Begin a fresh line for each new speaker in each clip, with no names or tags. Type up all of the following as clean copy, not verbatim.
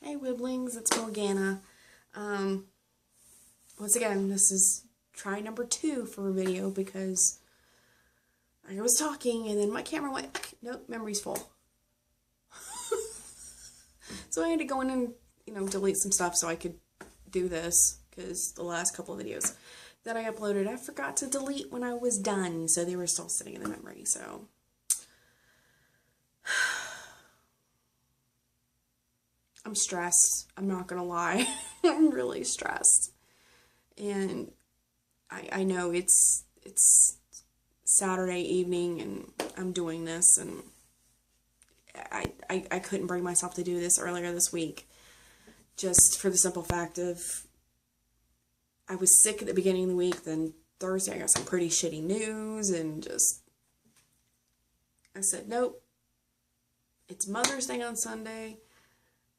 Hey Wibblings, it's Morgana. Once again, this is try number 2 for a video because I was talking and then my camera went, nope, memory's full. So I had to go in and, delete some stuff so I could do this because the last couple of videos that I uploaded, I forgot to delete when I was done, so they were still sitting in the memory, so. I'm stressed. I'm not gonna lie. I'm really stressed. And I know it's Saturday evening and I'm doing this, and I couldn't bring myself to do this earlier this week. Just for the simple fact of I was sick at the beginning of the week, then Thursday I got some pretty shitty news, and I said, nope, it's Mother's Day on Sunday.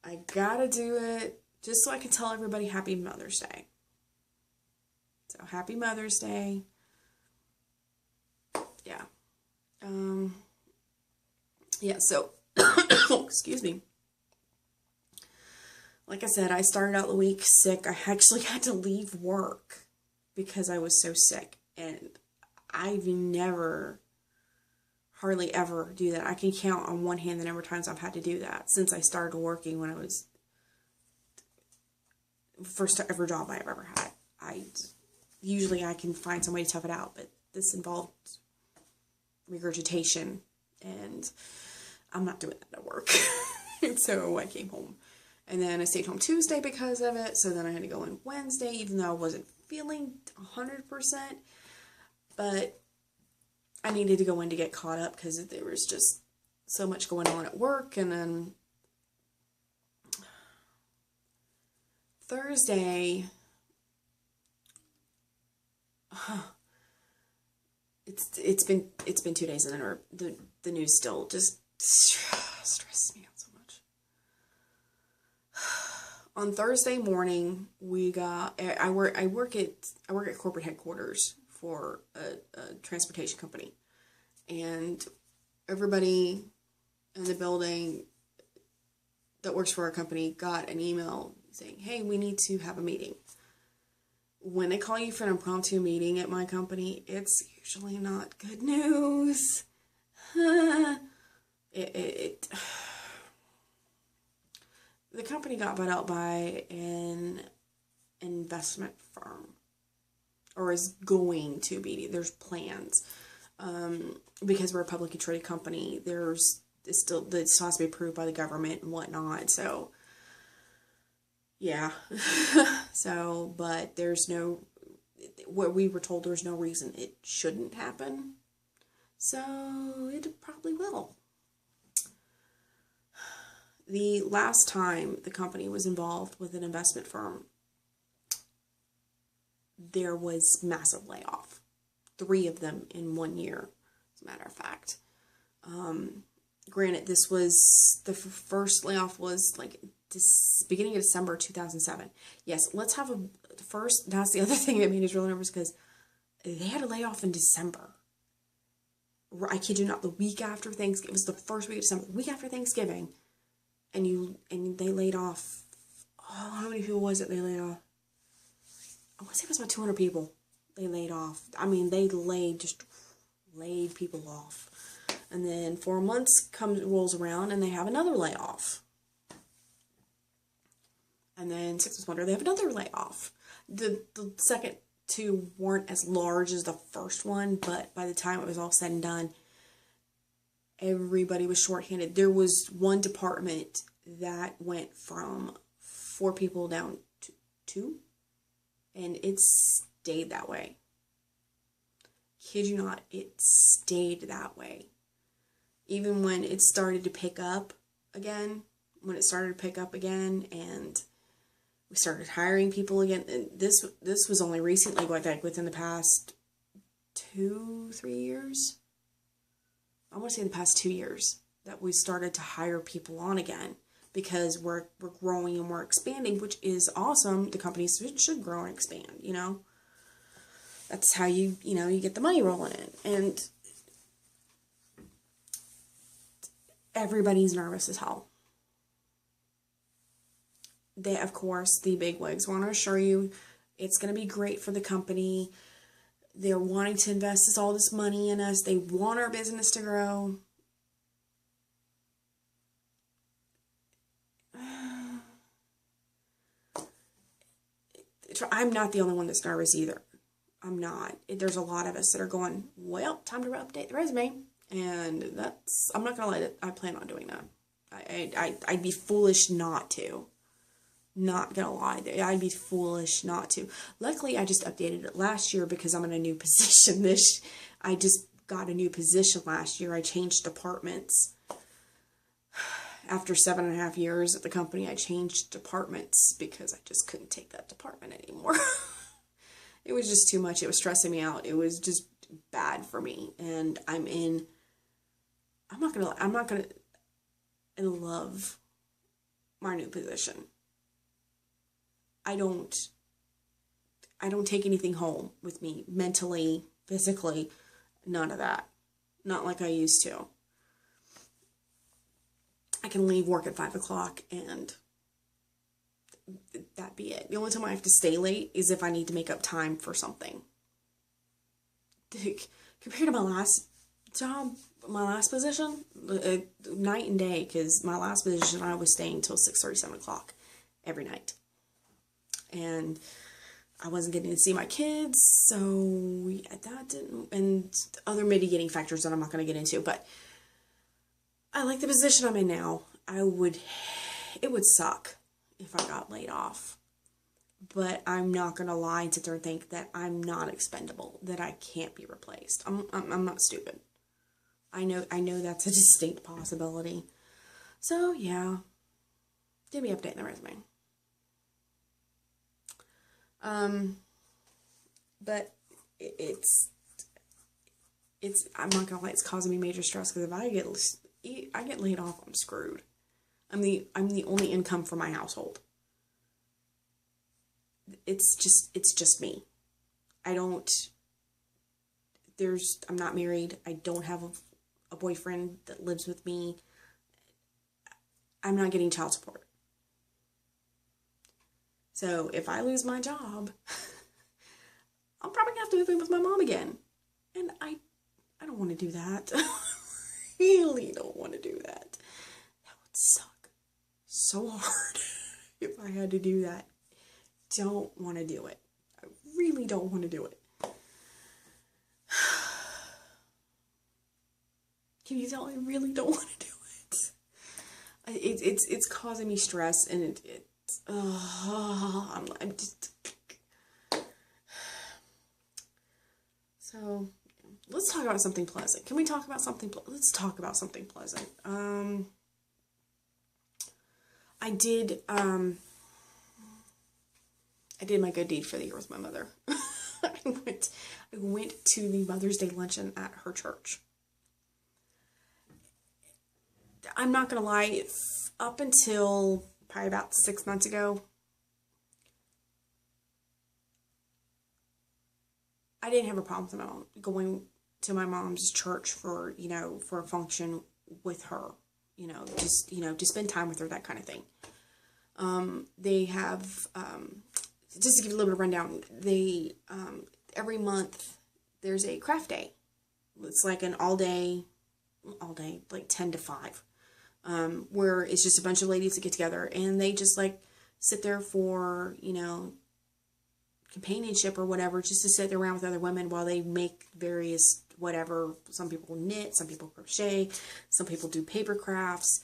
I gotta do it just so I can tell everybody Happy Mother's Day. So Happy Mother's Day. Yeah. Yeah, so excuse me. Like I said, I started out the week sick. I actually had to leave work because I was so sick. And I've never, hardly ever do that. I can count on one hand the number of times I've had to do that since I started working when I was first ever job I've ever had. Usually I can find some way to tough it out, but this involved regurgitation, and I'm not doing that at work. And so I came home, and then I stayed home Tuesday because of it. So then I had to go in Wednesday, even though I wasn't feeling 100%, but I needed to go in to get caught up because there was just so much going on at work. And then Thursday, it's been 2 days and the news still just stresses me out so much. On Thursday morning, we got I work at corporate headquarters for a transportation company, and everybody in the building that works for our company got an email saying, hey, we need to have a meeting. When they call you for an impromptu meeting at my company, it's usually not good news. The company got bought out by an investment firm, or is going to be. There's plans. Because we're a publicly traded company, this still has to be approved by the government and whatnot, so yeah. So, but what we were told, there's no reason it shouldn't happen, so it probably will. The last time the company was involved with an investment firm, there was massive layoff. 3 of them in 1 year, as a matter of fact. Granted, this was, the first layoff was like beginning of December 2007. Yes, let's have first, that's the other thing that made us really nervous, because they had a layoff in December. I kid you not, the week after Thanksgiving, it was the first week of December, the week after Thanksgiving, and they laid off, how many people was it they laid off? I want to say it was about 200 people they laid off. I mean, they just laid people off. And then 4 months rolls around and they have another layoff. And then 6 months later, they have another layoff. The second 2 weren't as large as the first one, but by the time it was all said and done, everybody was shorthanded. There was one department that went from 4 people down to 2, and it stayed that way. Kid you not, it stayed that way. Even when it started to pick up again, and we started hiring people again, and this was only recently, like within the past 2-3 years. I want to say in the past 2 years that we started to hire people on again, because we're growing and we're expanding, which is awesome. The companies should grow and expand, That's how you get the money rolling in. And everybody's nervous as hell. they, of course, the bigwigs want to assure you it's going to be great for the company. They're wanting to invest all this money in us. They want our business to grow. I'm not the only one that's nervous either. I'm not. There's a lot of us that are going, well, time to update the resume. And that's, I'm not going to let it, I plan on doing that. I'd be foolish not to. Not going to lie. I'd be foolish not to. Luckily, I just updated it last year because I'm in a new position. I just got a new position last year. I changed departments. After 7.5 years at the company, I changed departments because I just couldn't take that department anymore. It was just too much. It was stressing me out. It was just bad for me. And I'm not gonna love my new position. I don't take anything home with me mentally, physically, none of that. Not like I used to. I can leave work at 5 o'clock and that be it. The only time I have to stay late is if I need to make up time for something. Compared to my last job, my last position, night and day, because my last position I was staying until 6:30, 7 o'clock every night. And I wasn't getting to see my kids, so that didn't, and other mitigating factors that I'm not going to get into, but I like the position I'm in now. It would suck if I got laid off, but I'm not going to lie and sit there and think that I'm not expendable, that I can't be replaced. I'm not stupid. I know that's a distinct possibility. So yeah, give me an update in the resume. But I'm not gonna lie, it's causing me major stress, because if I get laid off, I'm screwed. I'm the only income for my household. It's just me. I'm not married. I don't have a boyfriend that lives with me. I'm not getting child support. So if I lose my job, I'm probably gonna have to move in with my mom again. And I don't want to do that. Really don't want to do that. That would suck so hard if I had to do that. Don't want to do it. I really don't want to do it. Can you tell I really don't want to do it? It's causing me stress, and I'm just. So let's talk about something pleasant. Can we talk about something? Let's talk about something pleasant. I did my good deed for the year with my mother. I went to the Mother's Day luncheon at her church. I'm not gonna lie, up until probably about 6 months ago, I didn't have a problem with my mom going to my mom's church for a function with her, to spend time with her, that kind of thing. They have, just to give you a little bit of rundown, every month there's a craft day. It's like an all day, like 10 to 5, where it's just a bunch of ladies that get together and they just like sit there for, companionship or whatever, just to sit around with other women while they make various whatever. Some people knit, some people crochet, some people do paper crafts.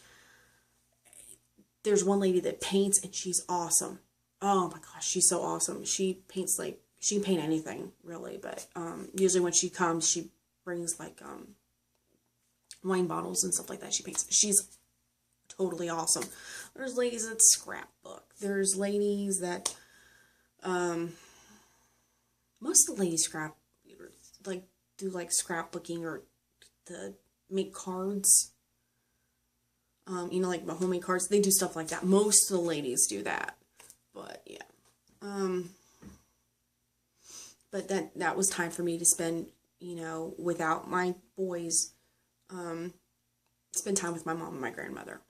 There's one lady that paints and she's awesome. Oh my gosh, she's so awesome. She paints she can paint anything really, but usually when she comes, she brings wine bottles and stuff like that. She paints. She's totally awesome. There's ladies that scrapbook. There's ladies that most of the ladies do scrapbooking or to make cards. Like homemade cards. They do stuff like that. Most of the ladies do that. But yeah. But that was time for me to spend, without my boys, spend time with my mom and my grandmother.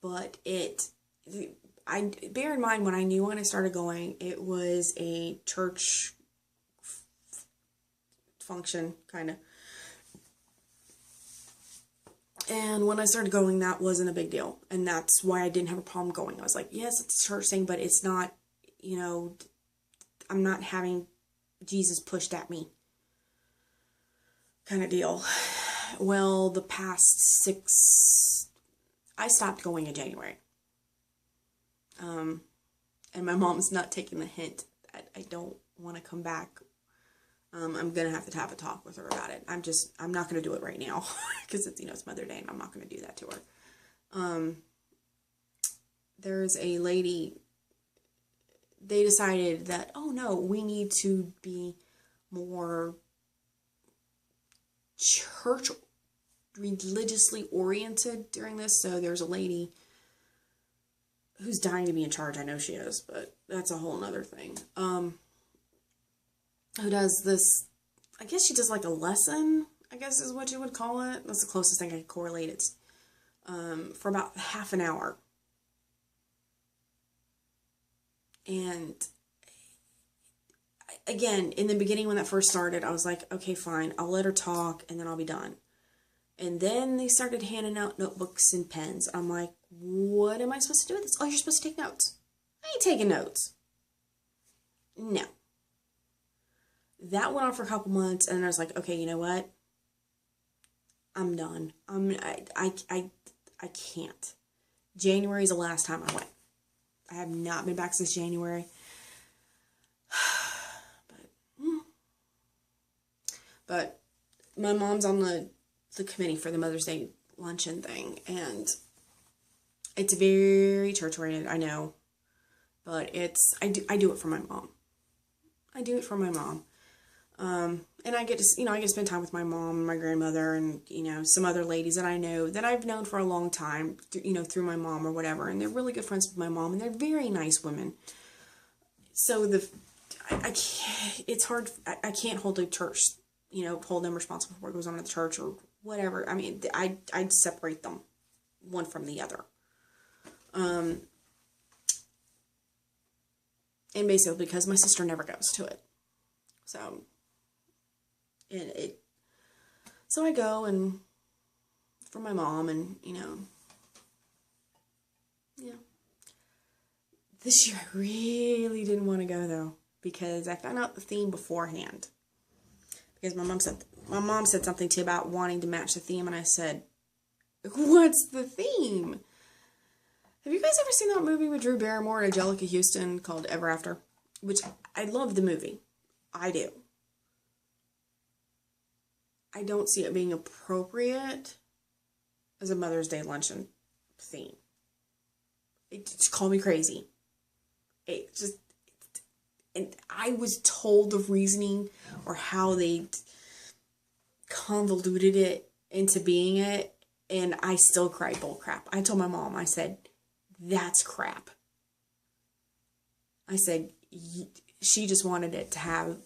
but I bear in mind when I started going, it was a church function, kind of. And when I started going, that wasn't a big deal. And that's why I didn't have a problem going. I was like, yes, it's a church thing, but it's not, I'm not having Jesus pushed at me kind of deal. Well, the past 6, I stopped going in January. And my mom's not taking the hint that I don't want to come back. I'm going to have to have a talk with her about it. I'm not going to do it right now because it's Mother's Day and I'm not going to do that to her. There's a lady, they decided that, oh no, we need to be more church religiously oriented during this. So there's a lady who's dying to be in charge. I know she is, but that's a whole nother thing. Who does this, I guess she does like a lesson, I guess is what you would call it. That's the closest thing I could correlate it, for about half an hour. And again, in the beginning when that first started, I was like, okay, fine, I'll let her talk and then I'll be done. And then they started handing out notebooks and pens. I'm like, what am I supposed to do with this? Oh, you're supposed to take notes. I ain't taking notes. No. That went on for a couple months, and I was like, okay, you know what? I'm done. I can't. January is the last time I went. I have not been back since January. But my mom's on the committee for the Mother's Day luncheon thing, and it's very church-oriented, I know. But I do it for my mom. I do it for my mom. And I get to spend time with my mom and my grandmother and, some other ladies that I know that I've known for a long time, through my mom or whatever. And they're really good friends with my mom and they're very nice women. So it's hard. I can't hold a church, hold them responsible for what goes on at the church or whatever. I mean, I'd separate them one from the other. And basically because my sister never goes to it. So I go and for my mom and, This year I really didn't want to go though, because I found out the theme beforehand. Because my mom said something too about wanting to match the theme, and I said, what's the theme? Have you guys ever seen that movie with Drew Barrymore and Angelica Houston called Ever After? Which, I love the movie. I do. I don't see it being appropriate as a Mother's Day luncheon theme. Just call me crazy. And I was told the reasoning or how they convoluted it into being it, and I still cried bull crap. I told my mom, I said, that's crap. I said, she just wanted it to have,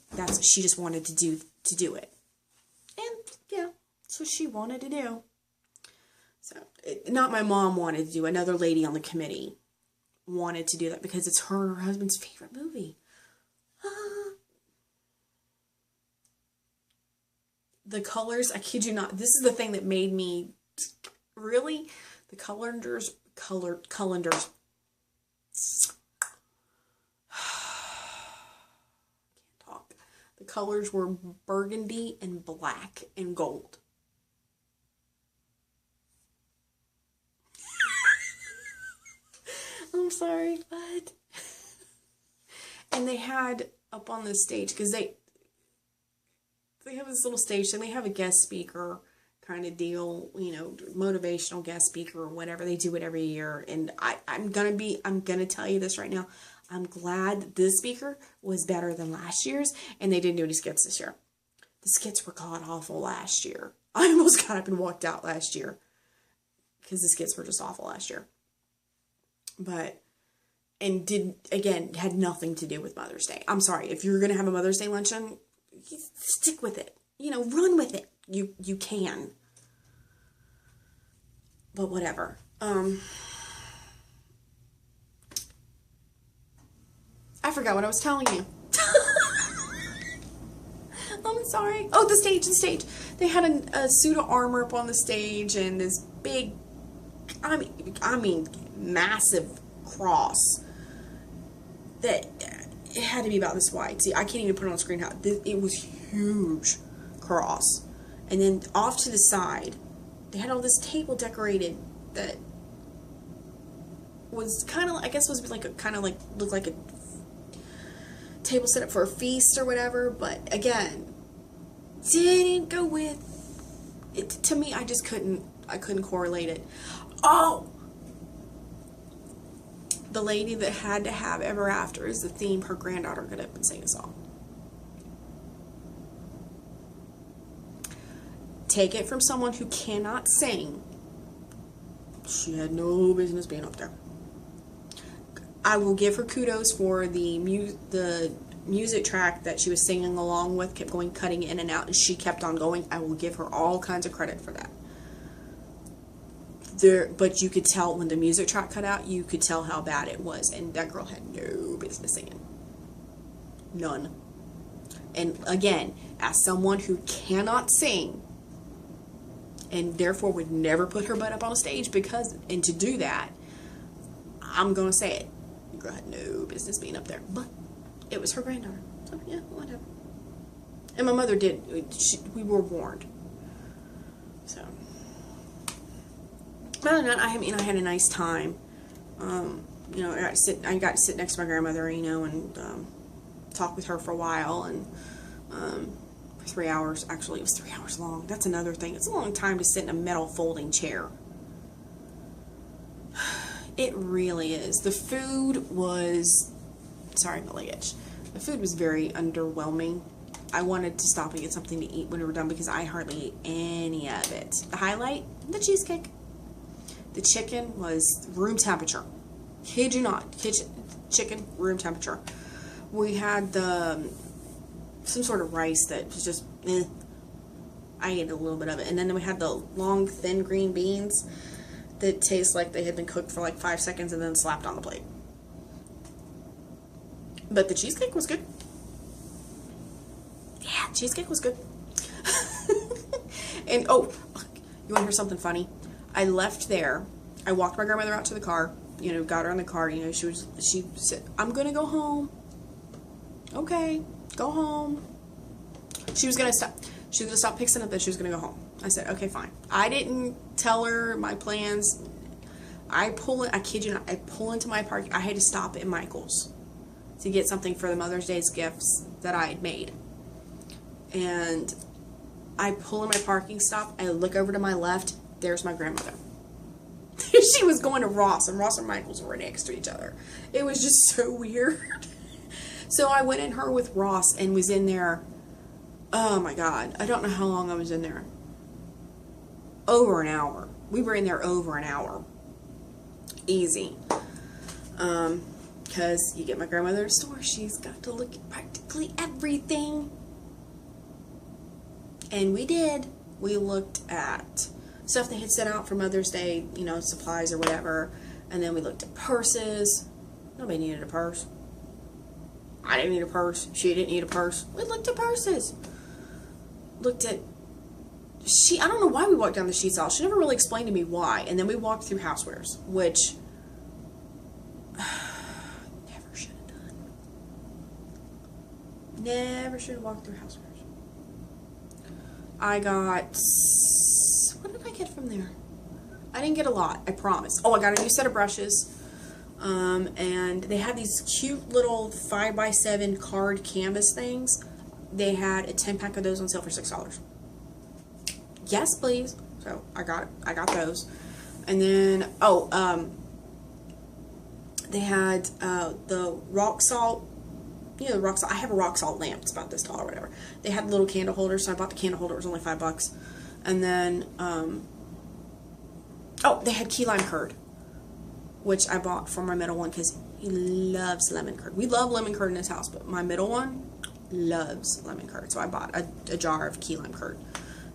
she just wanted to do it. And yeah, that's what she wanted to do. So, not my mom wanted to do, another lady on the committee wanted to do that because it's her and her husband's favorite movie. The colors, I kid you not, this is the thing that made me, really, the calendars, can't talk. The colors were burgundy and black and gold. I'm sorry, but and they had up on the stage, because they have this little stage and they have a guest speaker kind of deal, motivational guest speaker or whatever. They do it every year, and I'm gonna tell you this right now. I'm glad that this speaker was better than last year's, and they didn't do any skits this year. The skits were god awful last year. I almost got up and walked out last year because the skits were just awful last year. But, and had nothing to do with Mother's Day. I'm sorry, if you're going to have a Mother's Day luncheon, stick with it. Run with it. You can. But whatever. forgot what I was telling you. I'm sorry. Oh, the stage. They had a suit of armor up on the stage and this big, I mean, massive cross that it had to be about this wide. See, I can't even put it on screen how it was huge cross. And then off to the side, they had all this table decorated that was kind of, I guess, was like a kind of like looked like a table set up for a feast or whatever. But again, didn't go with it. To me, I just couldn't correlate it. Oh, the lady that had to have Ever After is the theme. Her granddaughter got up and sang a song. Take it from someone who cannot sing. She had no business being up there. I will give her kudos for the music track that she was singing along with, kept going, cutting in and out, and she kept on going. I will give her all kinds of credit for that. But you could tell when the music track cut out, you could tell how bad it was, and that girl had no business singing. None. And again, as someone who cannot sing, and therefore would never put her butt up on a stage and to do that, I'm going to say it. The girl had no business being up there, but it was her granddaughter. So, yeah, whatever. And my mother did. We were warned. So, other than that, I had a nice time. You know, I got to sit next to my grandmother, you know, and talk with her for a while, and 3 hours. Actually, it was 3 hours long. That's another thing. It's a long time to sit in a metal folding chair. It really is. The food was, sorry, my leg itch. The food was very underwhelming. I wanted to stop and get something to eat when we were done because I hardly ate any of it. The highlight, the cheesecake. The chicken was room temperature. Kid you not. Chicken, room temperature. We had some sort of rice that was just, I ate a little bit of it. And then we had the long, thin green beans that taste like they had been cooked for like 5 seconds and then slapped on the plate. But the cheesecake was good. Yeah, cheesecake was good. And, oh, you want to hear something funny? I left there. I walked my grandmother out to the car. You know, got her in the car. You know, she said, I'm going to go home. Okay, go home. She was going to stop. She was going to stop fixing up, then she was going to go home. I said, okay, fine. I didn't tell her my plans. I kid you not, I pull into my park. I had to stop at Michael's to get something for the Mother's Day's gifts that I had made. And I pull in my parking stop. I look over to my left. There's my grandmother. She was going to Ross, and Ross and Michael's were next to each other. It was just so weird. So I went in her with Ross and was in there. Oh my God. I don't know how long I was in there. Over an hour. We were in there over an hour. Easy. Because you get my grandmother at a store, she's got to look at practically everything. And we did. We looked at stuff they had set out for Mother's Day, you know, supplies or whatever. And then we looked at purses. Nobody needed a purse. I didn't need a purse. She didn't need a purse. We looked at purses. Looked at... I don't know why we walked down the sheets aisle. She never really explained to me why. And then we walked through housewares, which... never should have done. Never should have walked through housewares. I got... What did I get from there? I didn't get a lot, I promise. Oh, I got a new set of brushes. And they had these cute little 5x7 card canvas things. They had a 10-pack of those on sale for $6. Yes, please. So I got those. And then they had the rock salt. You know, the rock salt. I have a rock salt lamp. It's about this tall or whatever. They had little candle holders, so I bought the candle holder. It was only $5. And then they had key lime curd, which I bought for my middle one because he loves lemon curd. We love lemon curd in this house, but my middle one loves lemon curd. So I bought a jar of key lime curd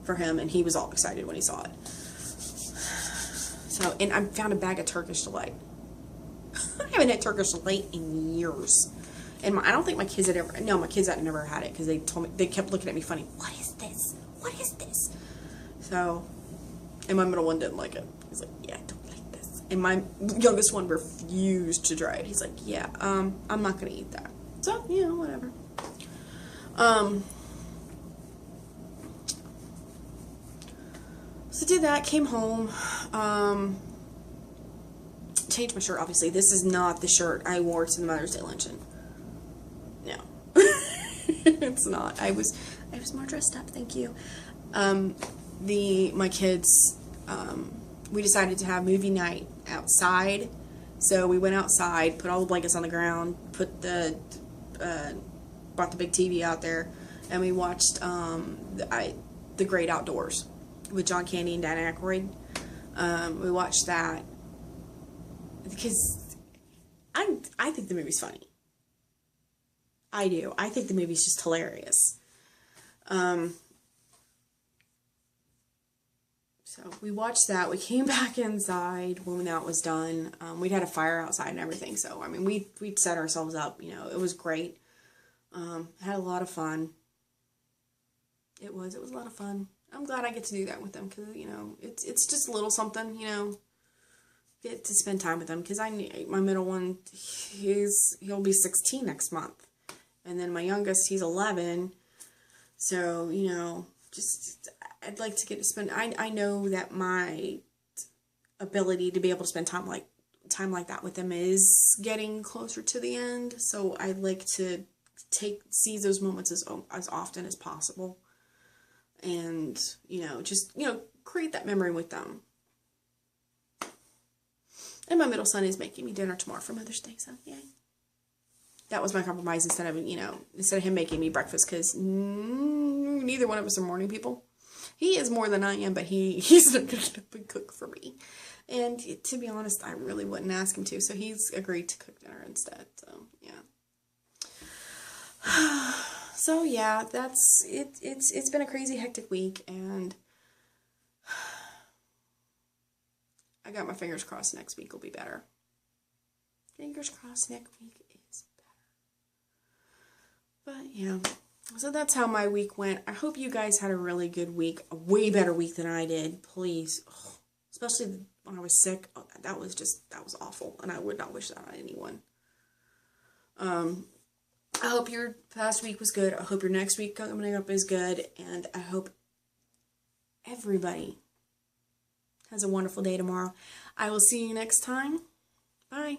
for him, and he was all excited when he saw it. So, and I found a bag of Turkish Delight. I haven't had Turkish Delight in years. And I don't think my kids had ever, no, my kids had never had it because they told me, they kept looking at me funny. What is this? What is this? So, and my middle one didn't like it. He's like, yeah, I don't like this. And my youngest one refused to try it. He's like, yeah, I'm not going to eat that. So, you know, whatever. So did that, came home, changed my shirt, obviously. This is not the shirt I wore to the Mother's Day luncheon. No. It's not. I was more dressed up, thank you. My kids, we decided to have movie night outside. So we went outside, put all the blankets on the ground, brought the big TV out there, and we watched The Great Outdoors with John Candy and Dan Aykroyd. We watched that because I think the movie's funny. I do. I think the movie's just hilarious. So we watched that. We came back inside when that was done. We'd had a fire outside and everything. So, I mean, we'd set ourselves up. You know, it was great. Had a lot of fun. It was a lot of fun. I'm glad I get to do that with them because, you know, it's just a little something, you know, get to spend time with them because my middle one, he'll be 16 next month. And then my youngest, he's 11. So, you know, just, I'd like to get to spend, I know that my ability to be able to spend time like that with them is getting closer to the end. So I'd like to seize those moments as often as possible. And, you know, just, you know, create that memory with them. And my middle son is making me dinner tomorrow for Mother's Day, so yay. That was my compromise instead of him making me breakfast, because neither one of us are morning people. He is more than I am, but he's not going to get up and cook for me. And to be honest, I really wouldn't ask him to, so he's agreed to cook dinner instead, so yeah. So yeah, that's it. It's been a crazy hectic week, and I got my fingers crossed next week will be better. Fingers crossed next week is better. But yeah, so that's how my week went. I hope you guys had a really good week, a way better week than I did. Please, especially when I was sick. That was awful, and I would not wish that on anyone. I hope your past week was good. I hope your next week coming up is good. And I hope everybody has a wonderful day tomorrow. I will see you next time. Bye.